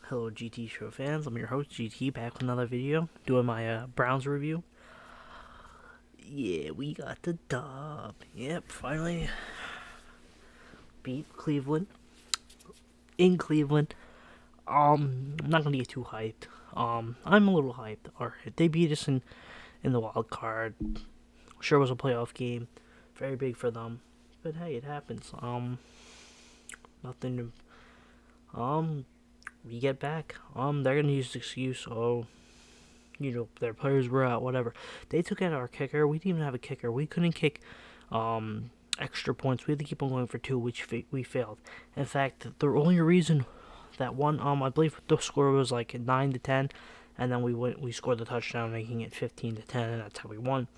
Hello GT show fans, I'm your host GT, back with another video, doing my Browns review. Yeah, we got the dub. Yep, finally beat Cleveland, in Cleveland. I'm not gonna get too hyped. I'm a little hyped. Alright, they beat us in the wild card. Sure was a playoff game, very big for them. But hey, it happens. Nothing to, we get back. They're gonna use the excuse, their players were out, whatever. They took out our kicker. We didn't even have a kicker. We couldn't kick extra points. We had to keep on going for two, which we failed. In fact, the only reason that one, I believe the score was like 9-10, and then we scored the touchdown, making it 15-10, and that's how we won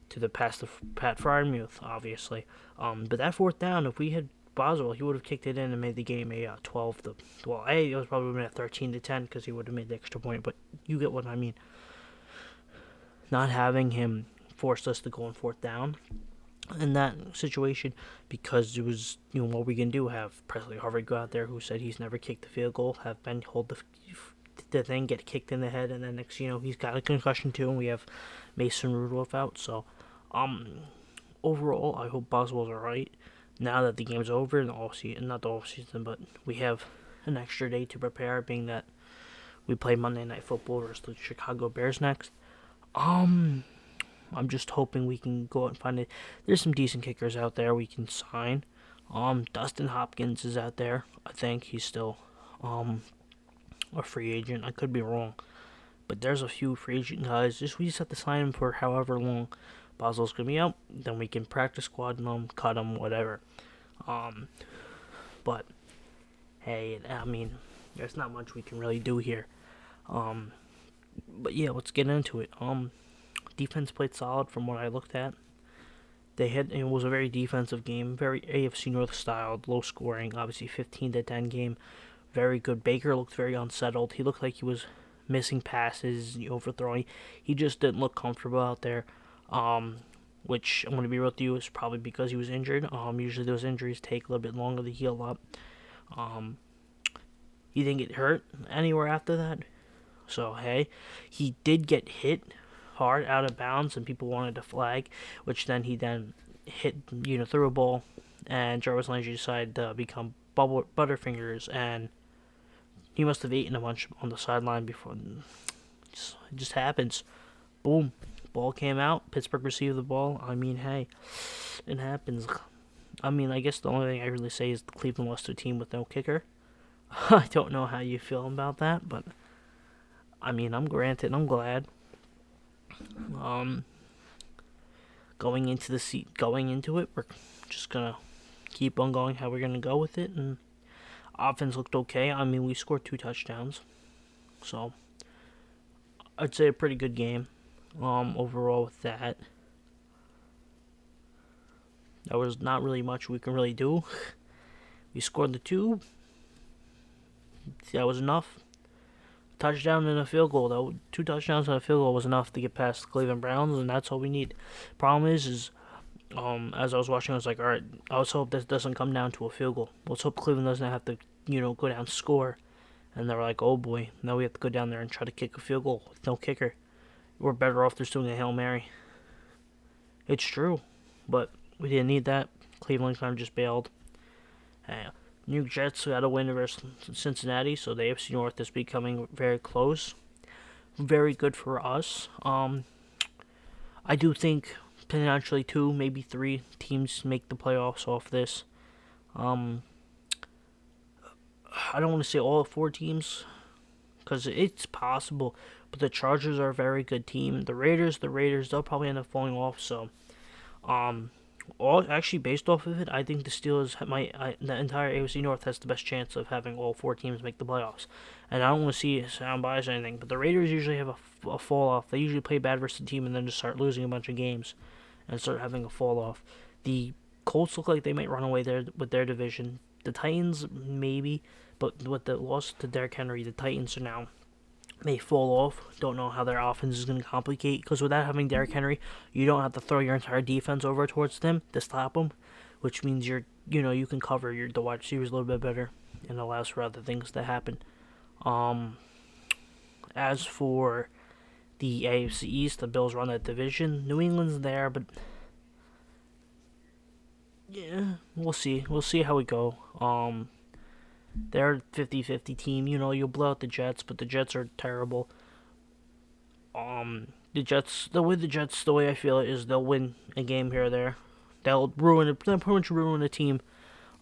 to the pass to Pat Fryermuth, obviously. But that fourth down, if we had Boswell, he would have kicked it in and made the game a 12 to, it was probably a 13-10 because he would have made the extra point, but you get what I mean. Not having him forced us to go on fourth down in that situation, because it was, what we can do. Have Presley Harvard go out there, who said he's never kicked the field goal, have Ben hold the thing, get kicked in the head, and then next he's got a concussion too, and we have Mason Rudolph out. So overall, I hope Boswell's alright now that the game's over, and not the off season, but we have an extra day to prepare, being that we play Monday Night Football versus the Chicago Bears next. I'm just hoping we can go out and find it. There's some decent kickers out there we can sign. Dustin Hopkins is out there. I think he's still a free agent. I could be wrong, but there's a few free agent guys. We just have to sign him for however long Boswell's gonna be out. Then we can practice squad them, cut them, whatever. But hey, I mean, there's not much we can really do here. But yeah, let's get into it. Defense played solid from what I looked at. It was a very defensive game, very AFC North styled, low scoring, obviously 15-10 game. Very good. Baker looked very unsettled. He looked like he was missing passes, overthrowing. He just didn't look comfortable out there. Which, I'm going to be real with you, is probably because he was injured. Usually those injuries take a little bit longer to heal up. He didn't get hurt anywhere after that. So, hey, he did get hit hard out of bounds, and people wanted to flag, which then he hit, threw a ball, and Jarvis Landry decided to become Butterfingers, and he must have eaten a bunch on the sideline before. It just happens. Boom. Ball came out. Pittsburgh received the ball. I mean, hey, it happens. I mean, I guess the only thing I really say is Cleveland lost to a team with no kicker. I don't know how you feel about that, but I mean, I'm glad. Going into it, we're just gonna keep on going how we're gonna go with it, and offense looked okay. I mean, we scored 2 touchdowns, so I'd say a pretty good game. Overall with that, there was not really much we can really do. We scored the 2. That was enough. Touchdown and a field goal, though. 2 touchdowns and a field goal was enough to get past the Cleveland Browns, and that's all we need. Problem is as I was watching, I was like, all right, let's hope this doesn't come down to a field goal. Let's hope Cleveland doesn't have to, go down and score. And they were like, oh boy, now we have to go down there and try to kick a field goal with no kicker. We're better off just doing a Hail Mary. It's true, but we didn't need that. Cleveland kind of just bailed. New York Jets got a win versus Cincinnati, so the AFC North is becoming very close. Very good for us. I do think potentially 2, maybe 3 teams make the playoffs off this. I don't want to say all 4 teams, because it's possible, but the Chargers are a very good team. The Raiders, they'll probably end up falling off. So, actually, based off of it, I think the Steelers the entire AFC North has the best chance of having all 4 teams make the playoffs. And I don't want to see sound bias or anything, but the Raiders usually have a fall off. They usually play bad versus the team and then just start losing a bunch of games and start having a fall off. The Colts look like they might run away there with their division. The Titans, maybe, but with the loss to Derrick Henry, the Titans are now may fall off. Don't know how their offense is going to complicate, because without having Derrick Henry, you don't have to throw your entire defense over towards them to stop them, which means you can cover the wide receivers a little bit better and allows for other things to happen. Um, as for the AFC East, the Bills run that division. New England's there, but yeah, we'll see. We'll see how we go. They're a 50-50 team. You know, you'll blow out the Jets, but the Jets are terrible. The way I feel it is they'll win a game here or there. They'll ruin it. They'll pretty much ruin a team.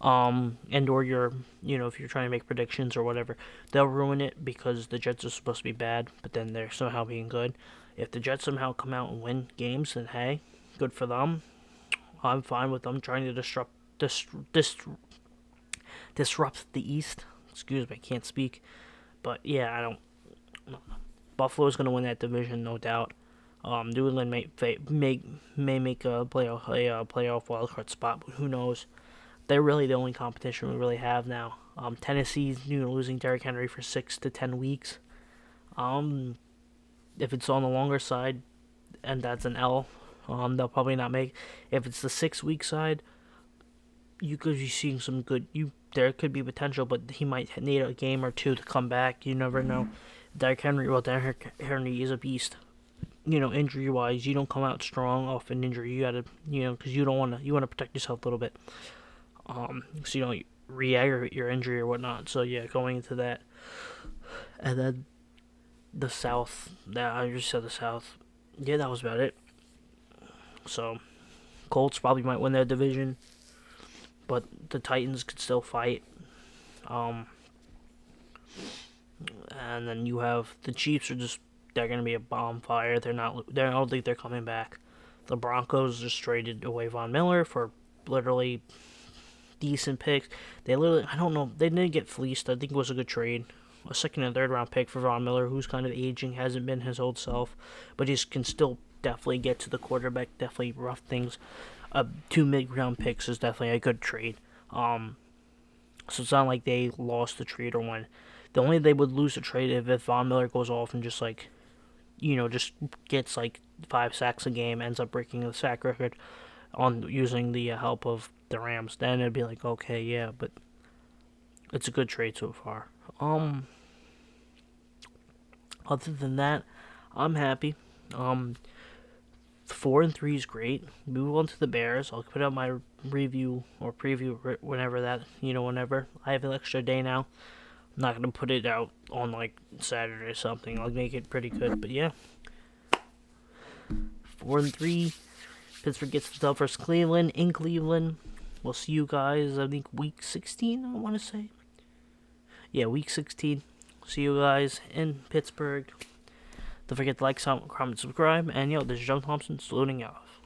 And or if you're trying to make predictions or whatever, they'll ruin it because the Jets are supposed to be bad, but then they're somehow being good. If the Jets somehow come out and win games, then hey, good for them. I'm fine with them trying to disrupt the East. Excuse me, I can't speak. But yeah, I don't. Buffalo's gonna win that division, no doubt. New England may make a playoff wildcard spot, but who knows? They're really the only competition we really have now. Tennessee's losing Derrick Henry for 6 to 10 weeks. If it's on the longer side, and that's an L, they'll probably not make. If it's the 6 week side, you could be seeing some good. There could be potential, but he might need a game or two to come back. You never know. Derrick Henry is a beast. Injury wise, you don't come out strong off an injury. You gotta, because you want to protect yourself a little bit. So you don't re-aggravate your injury or whatnot. So yeah, going into that, and then the South. I just said the South. Yeah, that was about it. So Colts probably might win their division, but the Titans could still fight. Um, and then you have the Chiefs they're gonna be a bonfire. They're not. I don't think they're coming back. The Broncos just traded away Von Miller for literally decent picks. I don't know, they didn't get fleeced. I think it was a good trade. A second and third round pick for Von Miller, who's kind of aging, hasn't been his old self, but he can still definitely get to the quarterback, definitely rough things. 2 mid-round picks is definitely a good trade. So it's not like they lost the trade or won. The only they would lose the trade if Von Miller goes off and just just gets like 5 sacks a game, ends up breaking the sack record on using the help of the Rams. Then it'd be like, okay, yeah, but it's a good trade so far. Other than that, I'm happy. 4-3 is great. Move on to the Bears. I'll put out my review or preview whenever I have an extra day now. I'm not gonna put it out on like Saturday or something. I'll make it pretty good. But yeah, 4-3. Pittsburgh gets the dub versus Cleveland in Cleveland. We'll see you guys. I think week 16. I want to say. Yeah, week 16. See you guys in Pittsburgh. Don't forget to like, comment, subscribe, and this is John Thompson saluting off.